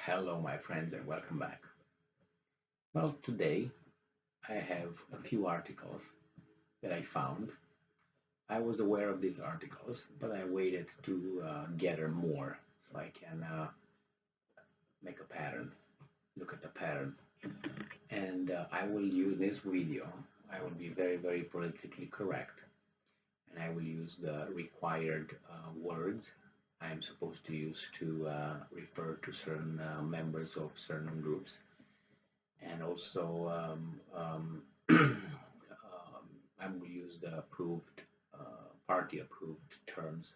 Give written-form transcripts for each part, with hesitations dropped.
Hello, my friends, and welcome back. Well, today I have a few articles that I found. I was aware of these articles, but I waited to gather more so I can make a pattern, look at the pattern. And I will use this video. I will be very, very politically correct, and I will use the required words I am supposed to use to refer to certain members of certain groups and also I will use the approved, party approved terms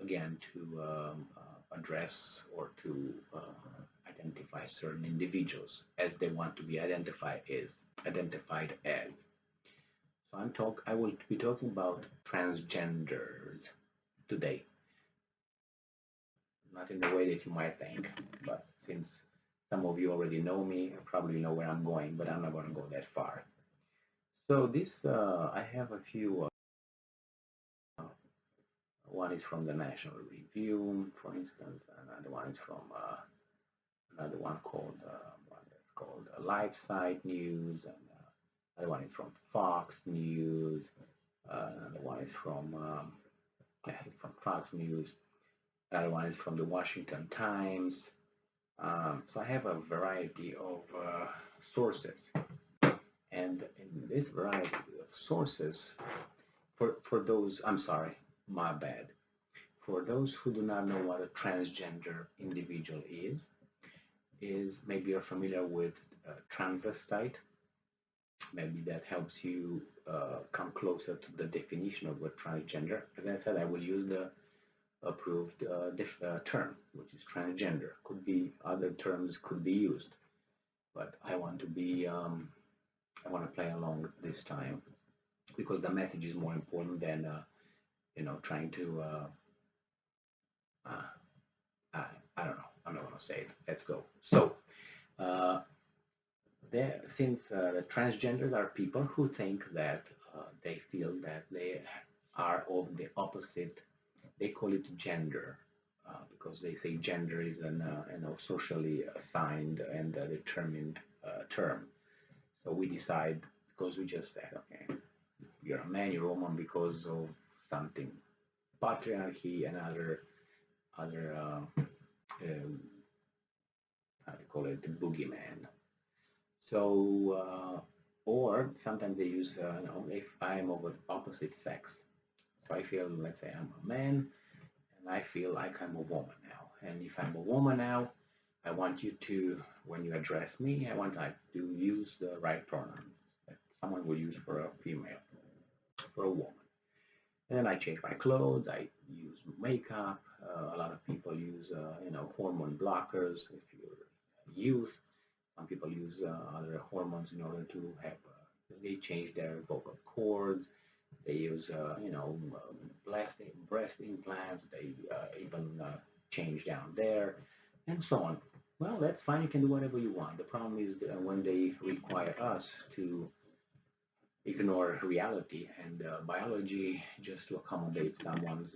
again to address or to identify certain individuals as they want to be identified as. So I will be talking about transgenders today, not in the way that you might think, but since some of you already know me, you probably know where I'm going, but I'm not going to go that far. So I have a few. One is from the National Review, for instance. Another one is from another one called Live Site News, and another one is from Fox News. Another one is from Fox News. Another one is from the Washington Times. So I have a variety of sources, and in this variety of sources, for those, I'm sorry, my bad. For those who do not know what a transgender individual is maybe you're familiar with transvestite. Maybe that helps you come closer to the definition of what transgender. As I said, I will use the approved term, which is transgender. Could be other terms could be used, but I want to play along this time because the message is more important than trying to I don't know. I'm not going to say it. Let's go. So since the transgenders are people who think that they feel that they are of the opposite. They call it gender because they say gender is an socially assigned and determined term. So we decide because we just said, okay, you're a man, you're a woman because of something, patriarchy and other how do you call it, the boogeyman. So or sometimes they use if I'm of an opposite sex. So I feel, let's say I'm a man, and I feel like I'm a woman now. And if I'm a woman now, I want you to, when you address me, I want to use the right pronouns that someone will use for a female, for a woman. And then I change my clothes. I use makeup. A lot of people use, hormone blockers if you're youth. Some people use other hormones in order to have. They change their vocal cords. They use, breast implants. They even change down there, and so on. Well, that's fine. You can do whatever you want. The problem is when they require us to ignore reality and biology just to accommodate someone's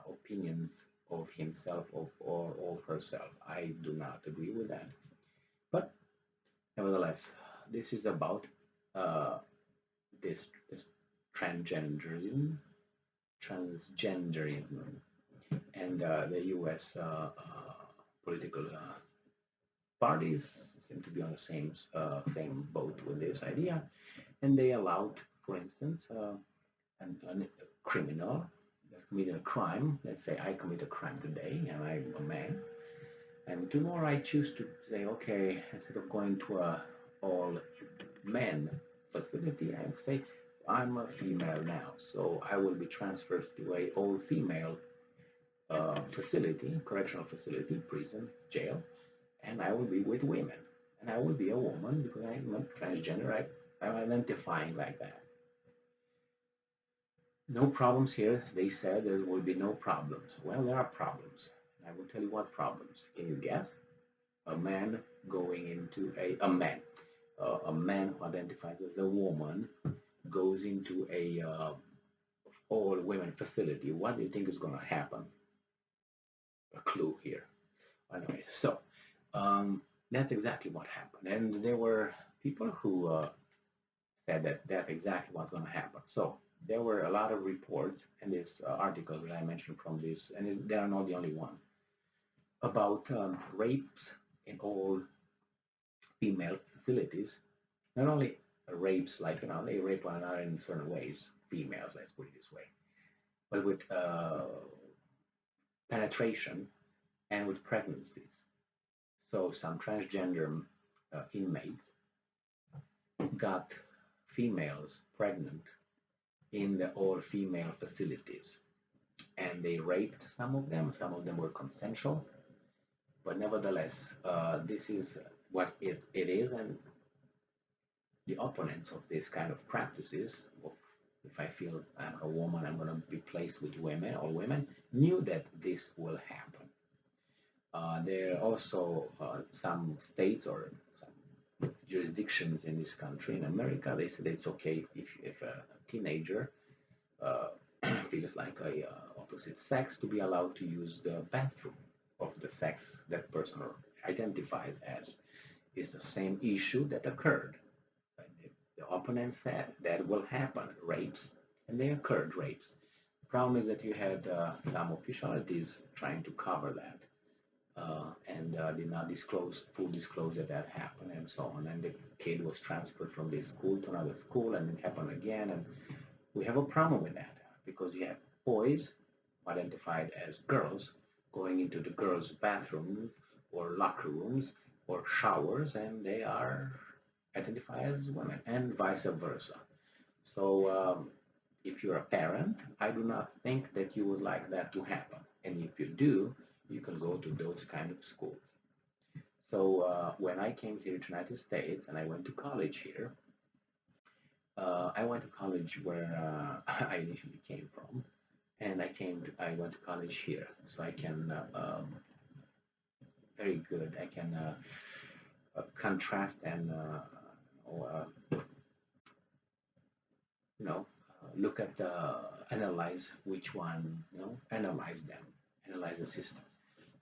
opinions of himself or of herself. I do not agree with that. But nevertheless, this is about this transgenderism, and the U.S. Political parties seem to be on the same boat with this idea, and they allowed, for instance, a criminal that committed a crime. Let's say I commit a crime today, and I'm a man, and tomorrow I choose to say, okay, instead of going to a all men facility, I say I'm a female now, so I will be transferred to a all female facility, correctional facility, prison, jail, and I will be with women. And I will be a woman because I'm not transgender. I'm identifying like that. No problems here. They said there will be no problems. Well, there are problems. I will tell you what problems. Can you guess? A man going into a man who identifies as a woman goes into a all women facility. What do you think is going to happen? A clue here. Anyway, so that's exactly what happened. And there were people who said that that's exactly what's going to happen. So there were a lot of reports in this article that I mentioned from this, and they are not the only ones, about rapes in all female facilities. Not only rapes, like, they rape one another in certain ways, females, let's put it this way, but with penetration and with pregnancies. So some transgender inmates got females pregnant in the all-female facilities, and they raped some of them. Some of them were consensual, but nevertheless, this is what it is, and the opponents of this kind of practices, of if I feel I'm a woman, I'm going to be placed with women, all women, knew that this will happen. There are also some states or some jurisdictions in this country, in America, they said it's okay if a teenager uh, feels like a opposite sex to be allowed to use the bathroom of the sex that person identifies as. Is the same issue that occurred. The opponent said that will happen, rapes, and they occurred rapes. The problem is that you had some officialities trying to cover that and did not full disclose that happened and so on. And the kid was transferred from this school to another school, and it happened again. And we have a problem with that because you have boys identified as girls going into the girls' bathrooms or locker rooms or showers, and they are identified as women, and vice versa. So if you're a parent, I do not think that you would like that to happen. And if you do, you can go to those kind of schools. So when I came here to the United States and I went to college here, I went to college where I initially came from, and I went to college here, so I can very good. I can contrast and you know look at analyze which one, analyze them, analyze the systems.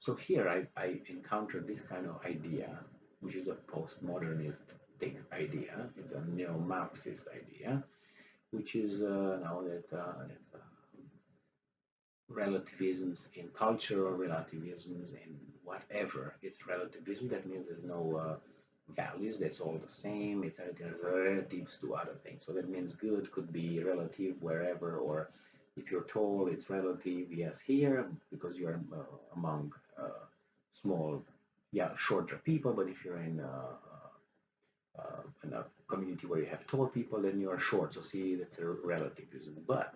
So here I encountered this kind of idea, which is a postmodernistic idea. It's a neo-Marxist idea, which is now that it's relativisms in culture or relativisms in whatever. It's relativism. That means there's no values. That's all the same. It's relatives to other things. So that means good could be relative wherever, or if you're tall, it's relative, yes, here, because you're among small, yeah, shorter people. But if you're in a community where you have tall people, then you are short. So see, that's a relativism. But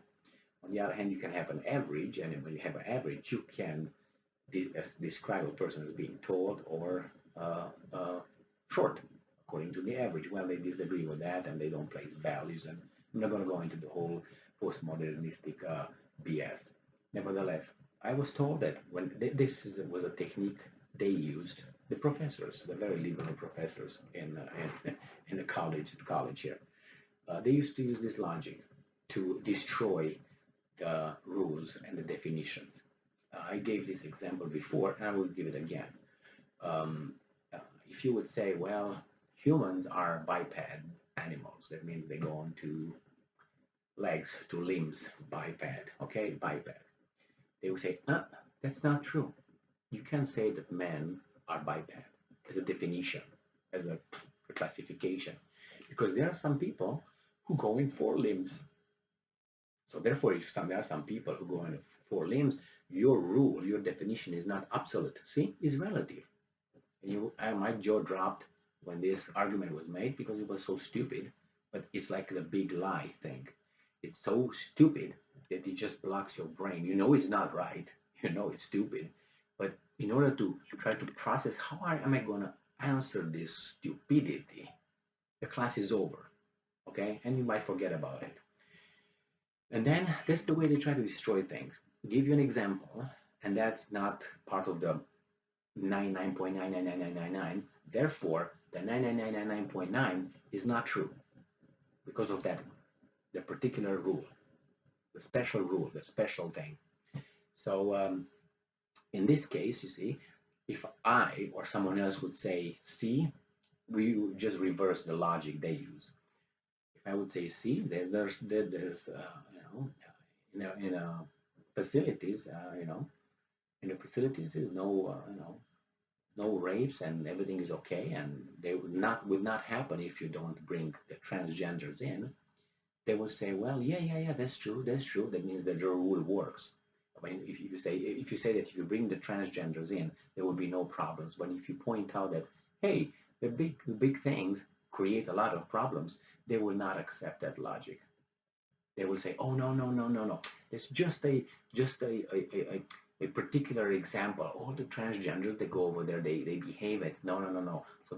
on the other hand, you can have an average, and when you have an average, you can describe a person as being tall or short, according to the average. Well, they disagree with that, and they don't place values, and I'm not going to go into the whole postmodernistic BS. Nevertheless, I was told that when was a technique they used, the professors, the very liberal professors in the college here, they used to use this logic to destroy the rules and the definitions. I gave this example before, and I will give it again. Um, if you would say, well, humans are biped animals, that means they go on to legs, to limbs, biped, okay, biped. They would say, that's not true. You can't say that men are biped as a definition, as a classification, because there are some people who go in four limbs. So therefore, if there are some people who go in four limbs, your rule, your definition is not absolute. See, it's relative. And my jaw dropped when this argument was made because it was so stupid. But it's like the big lie thing. It's so stupid that it just blocks your brain. You know it's not right. You know it's stupid. But in order to try to process how am I going to answer this stupidity, the class is over. Okay? And you might forget about it. And then that's the way they try to destroy things. Give you an example, and that's not part of the 99.99999. Therefore, the 99999.9 is not true because of that, the particular rule, the special rule, the special thing. So in this case, you see, if I or someone else would say, see, we would just reverse the logic they use. If I would say, see, there's in a facilities, in the facilities is no, no rapes and everything is okay, and they would not happen if you don't bring the transgenders in. They will say, well, yeah, that's true, that's true. That means that the rule works. I mean, if you say that if you bring the transgenders in, there will be no problems. But if you point out that, hey, the big things create a lot of problems, they will not accept that logic. They will say, oh no. It's just a particular example. All the transgenders they go over there, they behave it. No. So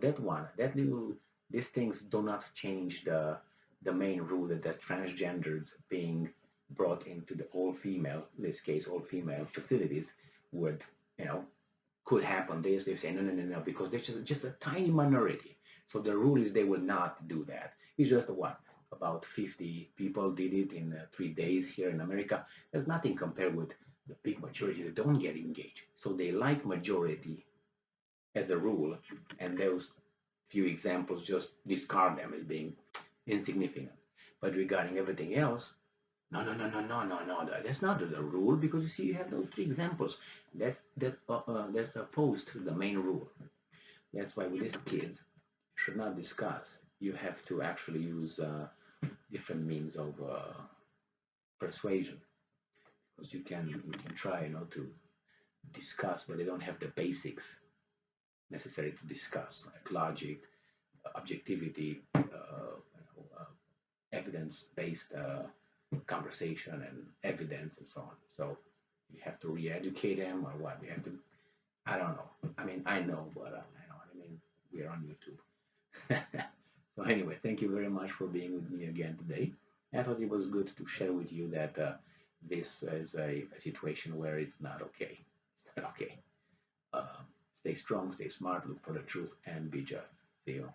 these things do not change the main rule that the transgenders being brought into the all female, in this case all female facilities would, could happen. They say no, because there's just a tiny minority. So the rule is they will not do that. It's just what about 50 people did it in 3 days here in America. There's nothing compared with the big majority that don't get engaged. So they like majority as a rule, and those few examples just discard them as being insignificant. But regarding everything else, no. That's not the rule because you see, you have those three examples. That's opposed to the main rule. That's why with these kids, you should not discuss. You have to actually use different means of persuasion, because you can try, to discuss, but they don't have the basics necessary to discuss, like logic, objectivity, evidence-based conversation and evidence and so on. So you have to re-educate them or what? You have to, I don't know. I mean, I know, but I know what I mean. We're on YouTube. So anyway, thank you very much for being with me again today. I thought it was good to share with you that this is a situation where it's not okay. It's not okay. Stay strong, stay smart, look for the truth, and be just. See you.